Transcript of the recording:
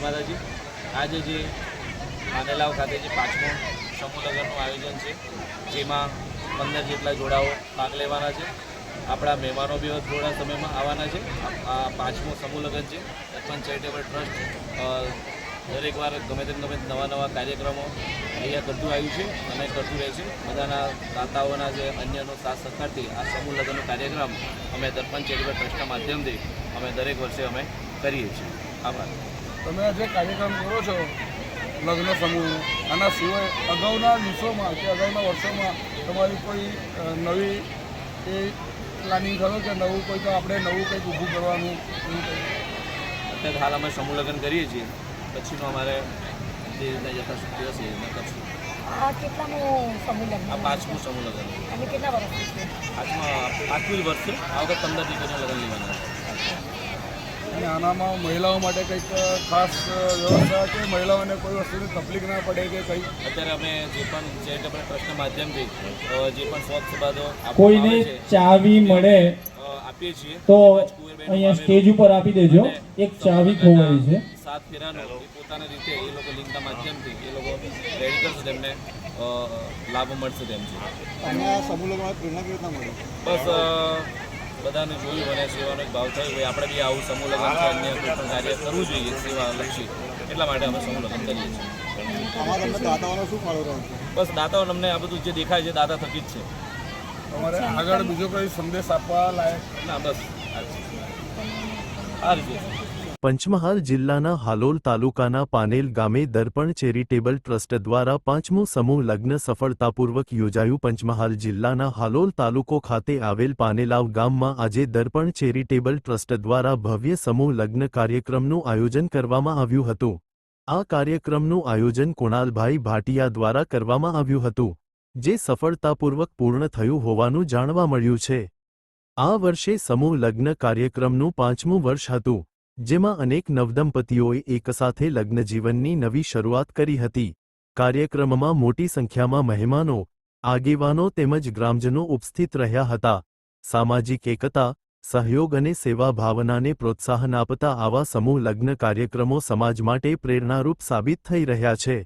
માતાજી। આજે જે પાનેલાવ ખાતે જે 5મો સમૂહ લગ્નનું આયોજન છે, જેમાં 15 જેટલા જોડાઓ ભાગ લેવાના છે। આપણા મહેમાનો બી થોડા સમયમાં આવવાના છે। આ 5મો સમૂહ લગ્ન છે। દર્પણ ચેરિટેબલ ટ્રસ્ટ દરેક વાર ગમે તેમ નવા કાર્યક્રમો અહીંયા કરતું આવ્યું છે અને કરતું રહે છે। બધાના દાતાઓના જે અન્યનો સાથ સહકારથી આ સમૂહ લગ્નનો કાર્યક્રમ અમે દર્પણ ચેરિટેબલ ટ્રસ્ટના માધ્યમથી અમે દરેક વર્ષે અમે કરીએ છીએ। આભાર। તમે જે કાર્યક્રમ કરો છો લગ્ન સમૂહ, આના સિવાય અગાઉના દિવસોમાં કે અગાઉના વર્ષોમાં તમારી કોઈ નવી એ પ્લાનિંગ કરો કે નવું કોઈ તો આપણે નવું કંઈક ઊભું કરવાનું? અત્યારે હાલ અમે સમૂહ લગ્ન કરીએ છીએ, પછીનો અમારે જે રીતના યથાશક્તિ હશે એ રીતના કરશું। આ કેટલામું સમૂહ લગ્ન? આ 5મું સમૂહ લગ્ન અને કેટલા વર્ષથી છે? 5મું વર્ષ છે। આ વખત 15 દીકરીઓ લગ્ન લેવાના છે। અને આનામાં મહિલાઓ માટે કંઈક ખાસ વ્યવસ્થા કે મહિલાઓને કોઈ વસ્તુની તકલીફ ના પડે કે કંઈ? અત્યારે અમે જે પણ ચેરિટેબલ ટ્રસ્ટના માધ્યમથી જે પણ શોખ સબાદો કોઈને ચાવી મળે આપીએ છીએ તો અહીંયા સ્ટેજ ઉપર આપી દેજો। એક ચાવી ખોવાઈ છે। 7 ફેરાનો એ પોતાના રીતે એ લોકો લિંકના માધ્યમથી એ લોકો રેડી કરશે, તેમને લાભ મળશે તેમ છે। અને આ સમૂહ લગ્નમાં પ્રેરણા કેવી રીતના મળે? બસ બધાને જોયું અને સેવાનો એક ભાવ થયો, ભાઈ આપણે બી આવું સમૂહ લગ્ન છે, અન્ય કોઈ પણ કાર્ય કરવું જોઈએ સેવા લક્ષી, એટલા માટે અમે સમૂહ લગ્ન કરીએ છીએ। આમાં તમને દાતાઓનો શું ફાળો રહે છે? બસ દાતાઓ અમને આ બધું જે દેખાય છે દાતા થકી જ છે। તમારે આગળ બીજો કોઈ સંદેશ આપવા લાયક? ના, બસ આ રીતે। પંચમહાલ જિલ્લાના હાલોલ તાલુકાના પાનેલ ગામે દર્પણ ચેરિટેબલ ટ્રસ્ટ દ્વારા 5મું સમૂહ લગ્ન સફળતાપૂર્વક યોજાયું। પંચમહાલ જિલ્લાના હાલોલ તાલુકો ખાતે આવેલ પાનેલાવ ગામમાં આજે દર્પણ ચેરિટેબલ ટ્રસ્ટ દ્વારા ભવ્ય સમૂહ લગ્ન કાર્યક્રમનું આયોજન કરવામાં આવ્યું હતું। આ કાર્યક્રમનું આયોજન કુણાલભાઈ ભાટિયા દ્વારા કરવામાં આવ્યું હતું, જે સફળતાપૂર્વક પૂર્ણ થયું હોવાનું જાણવા મળ્યું છે। આ વર્ષે સમૂહ લગ્ન કાર્યક્રમનું 5મું વર્ષ હતું, જેમાં અનેક નવદંપતીઓએ એકસાથે લગ્નજીવનની નવી શરૂઆત કરી હતી। કાર્યક્રમમાં મોટી સંખ્યામાં મહેમાનો, આગેવાનો તેમજ ગ્રામજનો ઉપસ્થિત રહ્યા હતા। સામાજિક એકતા, સહયોગ અને સેવા ભાવનાને પ્રોત્સાહન આપતા આવા સમૂહ લગ્ન કાર્યક્રમો સમાજ માટે પ્રેરણારૂપ સાબિત થઈ રહ્યા છે।